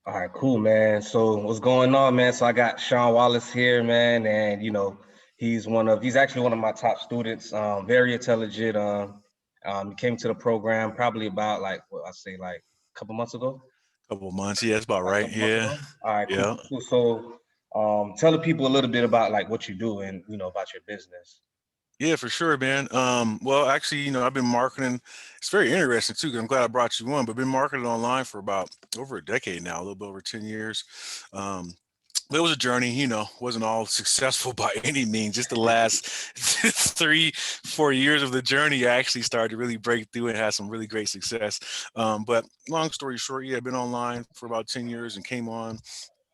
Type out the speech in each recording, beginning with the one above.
All right, cool, man. So what's going on, man? So I got Shawn Wallace here, man, and he's actually one of my top students. Very intelligent. He came to the program probably about like what I say like a couple months ago. Couple of months. Yeah, that's about Like a right. couple months Yeah. ago. All right, cool, Yeah. cool, cool. So tell the people a little bit about like what you do and about your business. Yeah, for sure, man. Well, actually, I've been marketing. It's very interesting too, 'cause I'm glad I brought you on, but been marketing online for about over a decade now, a little bit over 10 years. Um, but it was a journey, wasn't all successful by any means. Just the last 3, 4 years of the journey, I actually started to really break through and had some really great success. But long story short, yeah, I've been online for about 10 years and came on.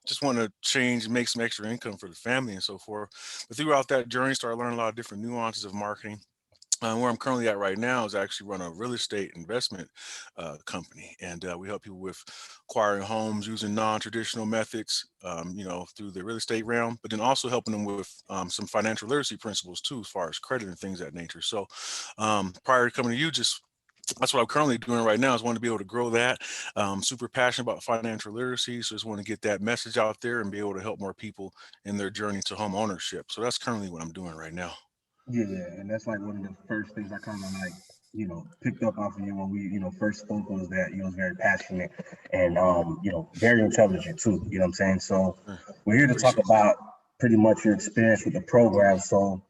Just want to change and make some extra income for the family and so forth. But throughout that journey, started learning a lot of different nuances of marketing. Where I'm currently at right now is actually run a real estate investment company, and we help people with acquiring homes using non-traditional methods, through the real estate realm, but then also helping them with some financial literacy principles too, as far as credit and things of that nature. So, prior to coming to you, just that's what I'm currently doing right now is want to be able to grow that. Super passionate about financial literacy, so just want to get that message out there and be able to help more people in their journey to home ownership. So that's currently what I'm doing right now. Yeah, and that's like one of the first things I kind of like, picked up off of you when we, first spoke was that you was very passionate and very intelligent too. You know what I'm saying? So Sure. we're here to talk Appreciate that. about pretty much your experience with the program. So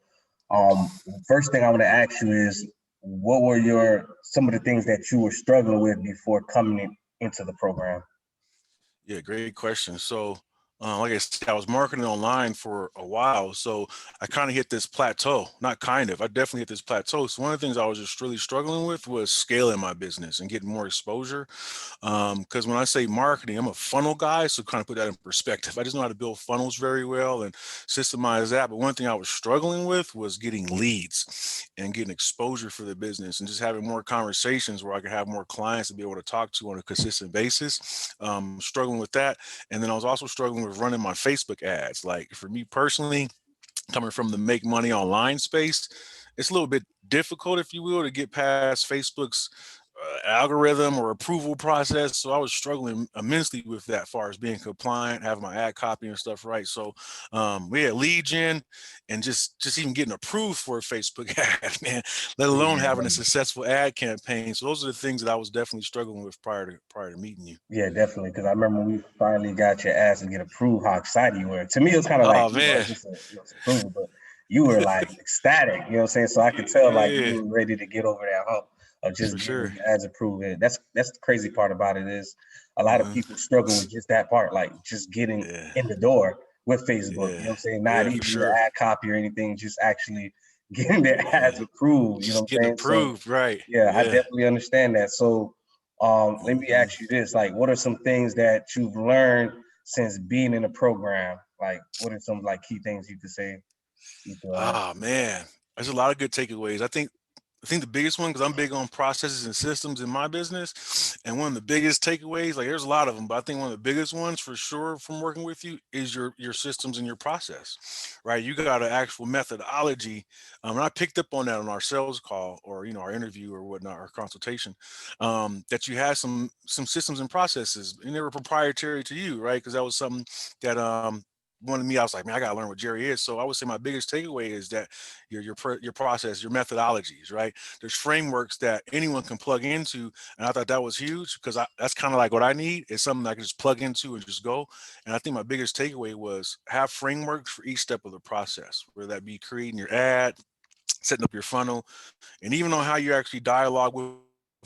first thing I want to ask you is what were your some of the things that you were struggling with before coming into the program? Yeah, great question. So, like I said, I was marketing online for a while, so I kind of hit this plateau. Not kind of, I definitely hit this plateau. So one of the things I was just really struggling with was scaling my business and getting more exposure. Because when I say marketing, I'm a funnel guy, so kind of put that in perspective. I just know how to build funnels very well and systemize that. But one thing I was struggling with was getting leads and getting exposure for the business and just having more conversations where I could have more clients to be able to talk to on a consistent basis. Struggling with that. And then I was also struggling with running my Facebook ads. Like for me personally, coming from the make money online space, it's a little bit difficult, if you will, to get past Facebook's algorithm or approval process. So I was struggling immensely with that, as far as being compliant, having my ad copy and stuff right. So we had lead gen and just even getting approved for a Facebook ad, man, let alone Yeah, having a successful ad campaign. So those are the things that I was definitely struggling with prior to meeting you. yeah, definitely. Because I remember when we finally got your ass to get approved, how excited you were. To me, it was kind of like, Oh man. just it's approved, but you were like ecstatic. You know what I'm saying? So I could tell like you Yeah, were ready to get over that hump of just for getting sure. your ads approved. And that's the crazy part about it is a lot of Uh-huh. people struggle with just that part, like just getting Yeah, in the door with Facebook. You know yeah, what I'm saying? Not yeah, for even the sure. ad copy or anything, just actually getting their Yeah, ads approved. You know just what I'm getting saying? So approved, right? yeah, I Yeah. definitely understand that. So, let me Mhm. ask you this: like, what are some things that you've learned since being in the program? Like, what are some like key things you could say? You could, Ah, man, there's a lot of good takeaways. I think the biggest one, because I'm big on processes and systems in my business, and one of the biggest takeaways, like there's a lot of them, but I think one of the biggest ones for sure from working with you is your systems and your process, right? You got an actual methodology, and I picked up on that on our sales call or our interview or whatnot, our consultation, that you had some systems and processes, and they were proprietary to you, right? Because that was something that one of me, I was like, man, I gotta learn what Jerry is. So I would say my biggest takeaway is that your process, your methodologies, right? There's frameworks that anyone can plug into, and I thought that was huge because that's kind of like what I need is something I can just plug into and just go. And I think my biggest takeaway was have frameworks for each step of the process, whether that be creating your ad, setting up your funnel, and even on how you actually dialogue with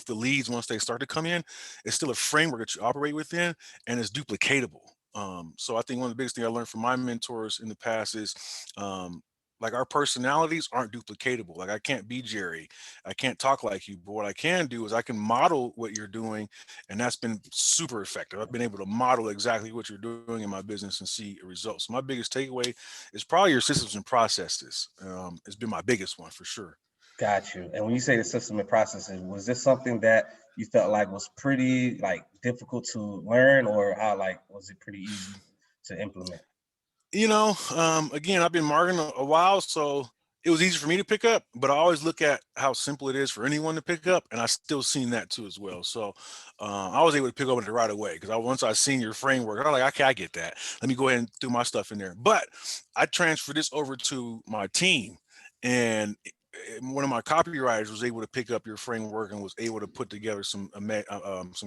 the leads once they start to come in, it's still a framework that you operate within, and it's duplicatable. So I think one of the biggest things I learned from my mentors in the past is like our personalities aren't duplicatable. Like I can't be Jerry, I can't talk like you, but what I can do is I can model what you're doing, and that's been super effective. I've been able to model exactly what you're doing in my business and see results. So my biggest takeaway is probably your systems and processes. It's been my biggest one for sure. got you. And when you say the system and processes, was this something that you felt like was pretty like difficult to learn, or how like was it pretty easy to implement? Again, I've been marketing a while, so it was easy for me to pick up, but I always look at how simple it is for anyone to pick up, and I still seen that too as well. So I was able to pick up on it right away because once I seen your framework, I was like, okay, I get that. Let me go ahead and do my stuff in there. But I transferred this over to my team, and one of my copywriters was able to pick up your framework and was able to put together some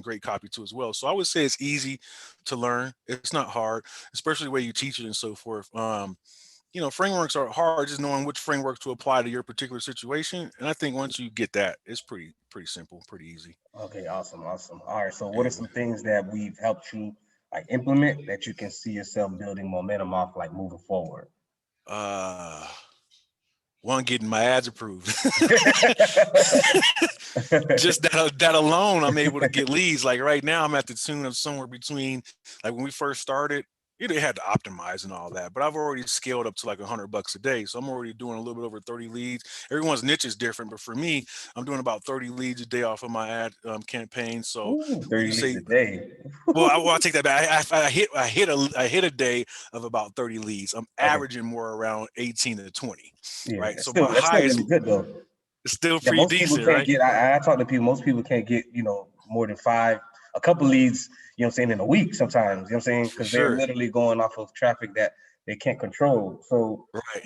great copy too as well. So I would say it's easy to learn. It's not hard, especially the way you teach it and so forth. Frameworks are hard, just knowing which framework to apply to your particular situation. And I think once you get that, it's pretty simple, pretty easy. Okay, awesome, awesome. All right, so what are Yeah. some things that we've helped you like implement that you can see yourself building momentum off, like moving forward? Uh, One, getting my ads approved. Just that alone, I'm able to get leads. Like right now, I'm at the tune of somewhere between, like when we first started, they had to optimize and all that, but I've already scaled up to like $100 a day. So I'm already doing a little bit over 30 leads. Everyone's niche is different, but for me, I'm doing about 30 leads a day off of my ad campaign. So Ooh, when 30 you leads say, a day. well, I take that back. I hit a day of about 30 leads. I'm Okay, averaging more around 18 to 20, yeah, right? that's So still my that's still highest really good though. is still Yeah, pretty most people decent, can't right? get. I talk to people. Most people can't get more than five, a couple leads. You know, what I'm saying in a week sometimes. You know, what I'm saying For because they're sure. literally going off of traffic that they can't control. So Right.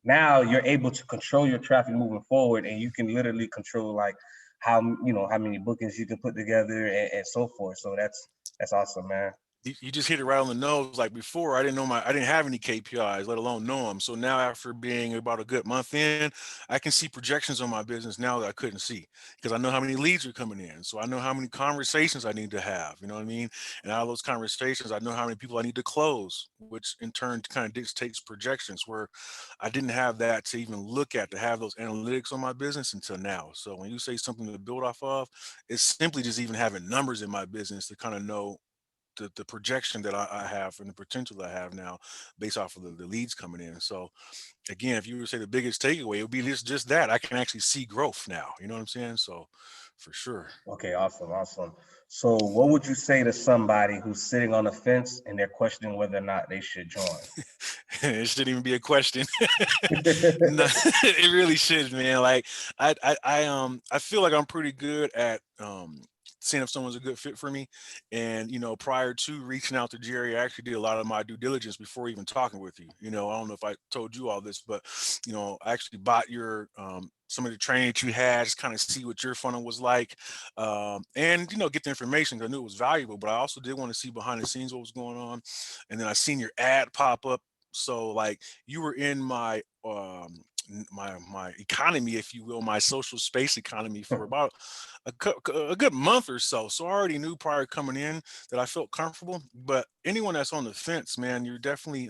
now you're able to control your traffic moving forward, and you can literally control like how many bookings you can put together and so forth. So that's awesome, man. You just hit it right on the nose. Like before, I didn't have any KPIs, let alone know them. So now, after being about a good month in, I can see projections on my business now that I couldn't see because I know how many leads are coming in. So I know how many conversations I need to have. You know what I mean? And out of those conversations, I know how many people I need to close, which in turn kind of dictates projections. Where I didn't have that to even look at to have those analytics on my business until now. So when you say something to build off of, it's simply just even having numbers in my business to kind of know the projection that I have and the potential that I have now based off of the leads coming in. So again, if you were to say the biggest takeaway, it would be just that I can actually see growth now. You know what I'm saying? So for sure. Okay, awesome, awesome. So, what would you say to somebody who's sitting on the fence and they're questioning whether or not they should join? It shouldn't even be a question. No, it really should, man. Like I feel like I'm pretty good at seeing if someone's a good fit for me. And prior to reaching out to Jerry, I actually did a lot of my due diligence before even talking with you. I don't know if I told you all this, but I actually bought your some of the training that you had, just kind of see what your funnel was like, and get the information 'cause I knew it was valuable. But I also did want to see behind the scenes what was going on, and then I seen your ad pop up. So like you were in my economy, if you will, my social space economy for about a good month or so. So I already knew prior coming in that I felt comfortable. But anyone that's on the fence, man, you're definitely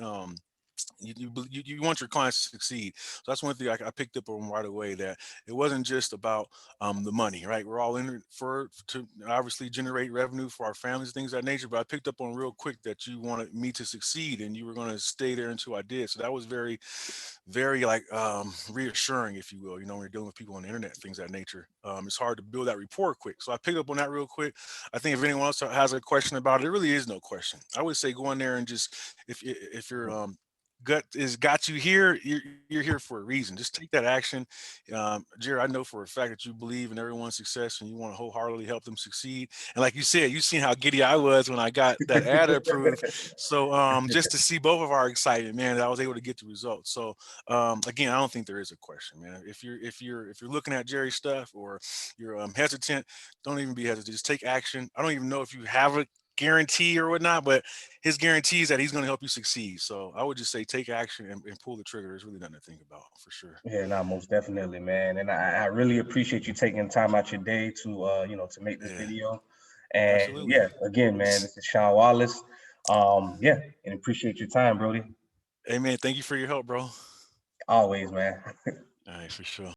you want your clients to succeed. So that's one thing I picked up on right away, that it wasn't just about the money, right? We're all in it for to obviously generate revenue for our families, things of that nature. But I picked up on real quick that you wanted me to succeed and you were going to stay there until I did. So that was very, very like reassuring, if you will. When you're dealing with people on the internet, things of that nature. It's hard to build that rapport quick. So I picked up on that real quick. I think if anyone else has a question about it, it really is no question. I would say go in there and just, if you're gut is got you here, you're here for a reason. Just take that action. Jerry, I know for a fact that you believe in everyone's success and you want to wholeheartedly help them succeed. And like you said, you've seen how giddy I was when I got that ad approved. So just to see both of our excitement, man, that I was able to get the results. So again, I don't think there is a question, man. If you're looking at Jerry's stuff, or you're hesitant, don't even be hesitant. Just take action. I don't even know if you have a guarantee or whatnot, but his guarantee is that he's going to help you succeed. So I would just say take action and pull the trigger. There's really nothing to think about, for sure. Yeah, no, most definitely, man. And I really appreciate you taking time out your day to to make this Yeah, video. And absolutely. yeah, again, man, this is Shawn Wallace. Yeah, and appreciate your time, Brody. Hey man, thank you for your help, bro. All Always, man. right, for sure.